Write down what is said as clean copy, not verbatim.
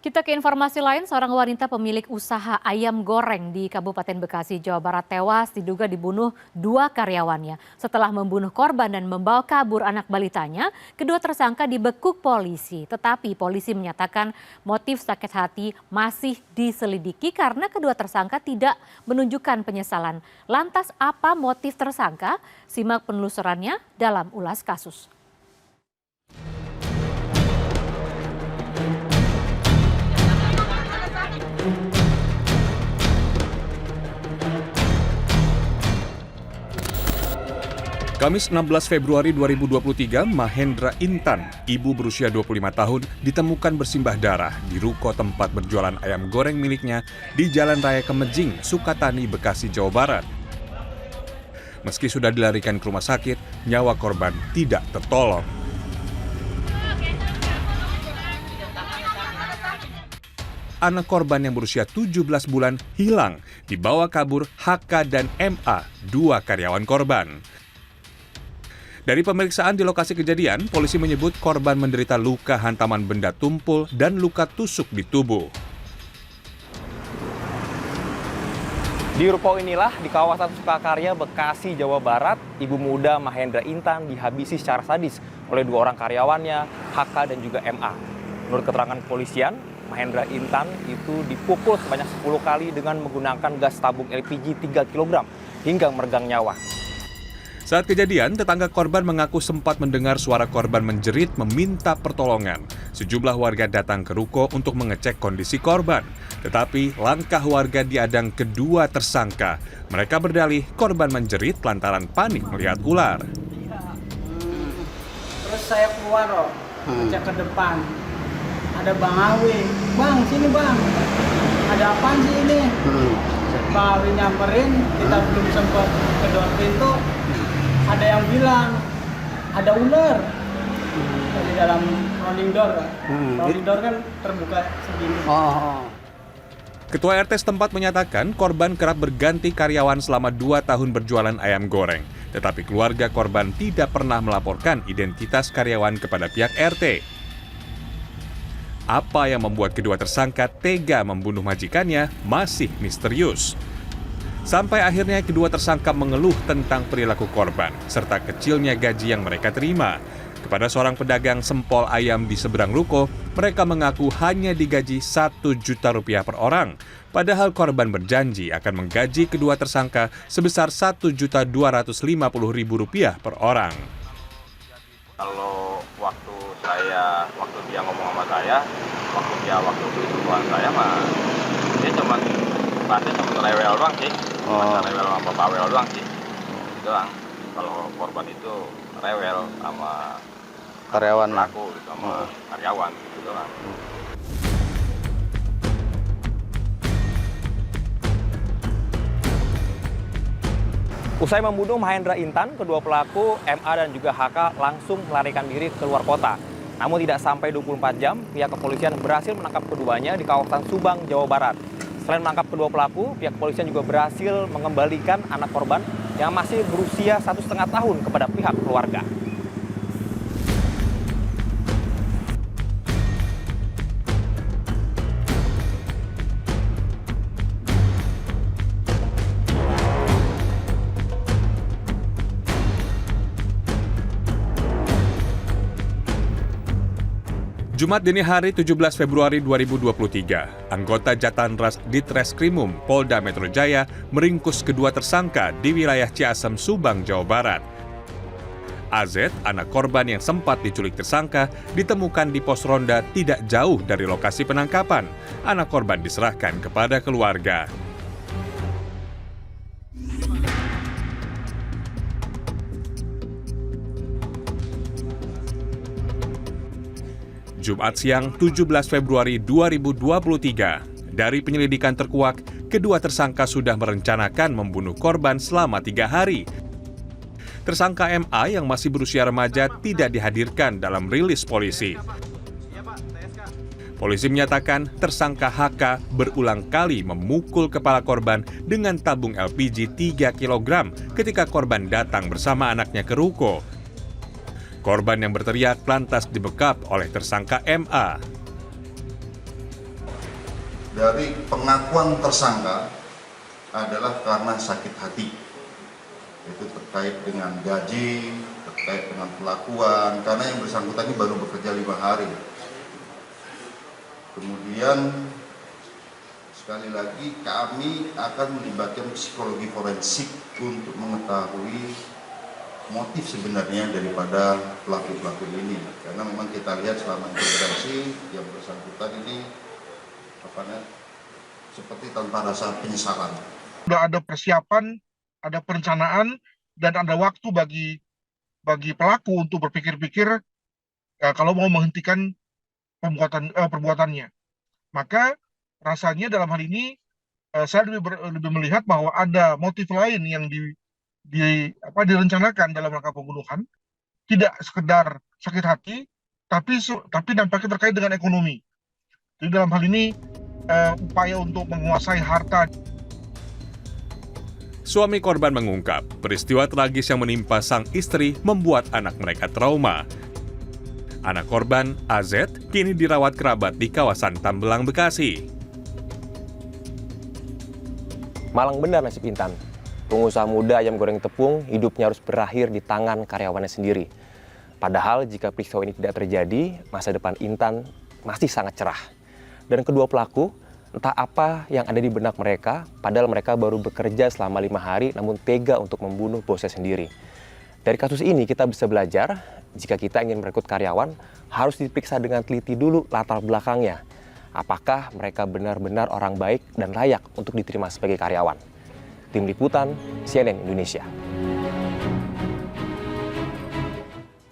Kita ke informasi lain, seorang wanita pemilik usaha ayam goreng di Kabupaten Bekasi, Jawa Barat tewas diduga dibunuh dua karyawannya. Setelah membunuh korban dan membawa kabur anak balitanya, kedua tersangka dibekuk polisi. Tetapi polisi menyatakan motif sakit hati masih diselidiki karena kedua tersangka tidak menunjukkan penyesalan. Lantas apa motif tersangka? Simak penelusurannya dalam ulas kasus. Kamis 16 Februari 2023, Mahendra Intan, ibu berusia 25 tahun, ditemukan bersimbah darah di ruko tempat berjualan ayam goreng miliknya di Jalan Raya Kemejing, Sukatani, Bekasi, Jawa Barat. Meski sudah dilarikan ke rumah sakit, nyawa korban tidak tertolong. Anak korban yang berusia 17 bulan hilang, dibawa kabur HK dan MA, dua karyawan korban. Dari pemeriksaan di lokasi kejadian, polisi menyebut korban menderita luka hantaman benda tumpul dan luka tusuk di tubuh. Di ruko inilah di kawasan Sukakarya, Bekasi, Jawa Barat, ibu muda Mahendra Intan dihabisi secara sadis oleh dua orang karyawannya, HK dan juga MA. Menurut keterangan kepolisian, Mahendra Intan itu dipukul sebanyak 10 kali dengan menggunakan gas tabung LPG 3 kg hingga meregang nyawa. Saat kejadian, tetangga korban mengaku sempat mendengar suara korban menjerit meminta pertolongan. Sejumlah warga datang ke ruko untuk mengecek kondisi korban. Tetapi langkah warga diadang kedua tersangka. Mereka berdalih korban menjerit lantaran panik melihat ular. Terus saya keluar ngecek ke depan. Ada Bang Awi. Bang, sini Bang. Ada apaan sih ini? Bang Awi nyamperin, kita belum sempat kedor pintu. Ada yang bilang ada ular di dalam rolling door. Rolling door kan terbuka segini. Ketua RT setempat menyatakan korban kerap berganti karyawan selama 2 tahun berjualan ayam goreng. Tetapi keluarga korban tidak pernah melaporkan identitas karyawan kepada pihak RT. Apa yang membuat kedua tersangka tega membunuh majikannya masih misterius. Sampai akhirnya kedua tersangka mengeluh tentang perilaku korban, serta kecilnya gaji yang mereka terima. Kepada seorang pedagang sempol ayam di seberang ruko, mereka mengaku hanya digaji Rp1 juta per orang. Padahal korban berjanji akan menggaji kedua tersangka sebesar Rp1.250.000 per orang. Kalau waktu dia ngomong sama saya, waktu beli suruhan saya mah, dia cuma rewel doang sih. Rewel sama bawel doang sih. Itu doang. Kalau korban itu rewel sama karyawan pelaku sama karyawan gitu doang. Usai membunuh Mahendra Intan, kedua pelaku MA dan juga HK langsung melarikan diri keluar kota. Namun tidak sampai 24 jam, pihak kepolisian berhasil menangkap keduanya di kawasan Subang, Jawa Barat. Selain menangkap kedua pelaku, pihak kepolisian juga berhasil mengembalikan anak korban yang masih berusia 1,5 tahun kepada pihak keluarga. Jumat dini hari 17 Februari 2023, anggota Jatanras Ditreskrimum Polda Metro Jaya meringkus kedua tersangka di wilayah Ciasem, Subang, Jawa Barat. AZ, anak korban yang sempat diculik tersangka, ditemukan di pos ronda tidak jauh dari lokasi penangkapan. Anak korban diserahkan kepada keluarga. Jumat siang 17 Februari 2023, dari penyelidikan terkuak, kedua tersangka sudah merencanakan membunuh korban selama 3 hari. Tersangka MA yang masih berusia remaja tidak dihadirkan dalam rilis polisi. Polisi menyatakan tersangka HK berulang kali memukul kepala korban dengan tabung LPG 3 kg ketika korban datang bersama anaknya ke ruko. Korban yang berteriak lantas dibekap oleh tersangka MA. Dari pengakuan tersangka adalah karena sakit hati. Itu terkait dengan gaji, terkait dengan pelakuan, karena yang bersangkutan ini baru bekerja 5 hari. Kemudian sekali lagi kami akan melibatkan psikologi forensik untuk mengetahui motif sebenarnya daripada pelaku-pelaku ini. Karena memang kita lihat selama interogasi yang bersangkutan ini seperti tanpa rasa penyesalan. Sudah ada persiapan, ada perencanaan, dan ada waktu bagi pelaku untuk berpikir-pikir kalau mau menghentikan perbuatannya. Maka rasanya dalam hal ini saya lebih melihat bahwa ada motif lain yang direncanakan dalam rangka pembunuhan, tidak sekedar sakit hati, tapi nampaknya terkait dengan ekonomi. Jadi dalam hal ini upaya untuk menguasai harta. Suami korban mengungkap, peristiwa tragis yang menimpa sang istri membuat anak mereka trauma. Anak korban, AZ, kini dirawat kerabat di kawasan Tambelang, Bekasi. Malang benar nasib Intan. Pengusaha muda ayam goreng tepung hidupnya harus berakhir di tangan karyawannya sendiri. Padahal jika peristiwa ini tidak terjadi, masa depan Intan masih sangat cerah. Dan kedua pelaku, entah apa yang ada di benak mereka, padahal mereka baru bekerja selama 5 hari namun tega untuk membunuh bosnya sendiri. Dari kasus ini kita bisa belajar, jika kita ingin merekrut karyawan, harus diperiksa dengan teliti dulu latar belakangnya. Apakah mereka benar-benar orang baik dan layak untuk diterima sebagai karyawan. Tim Liputan, CNN Indonesia.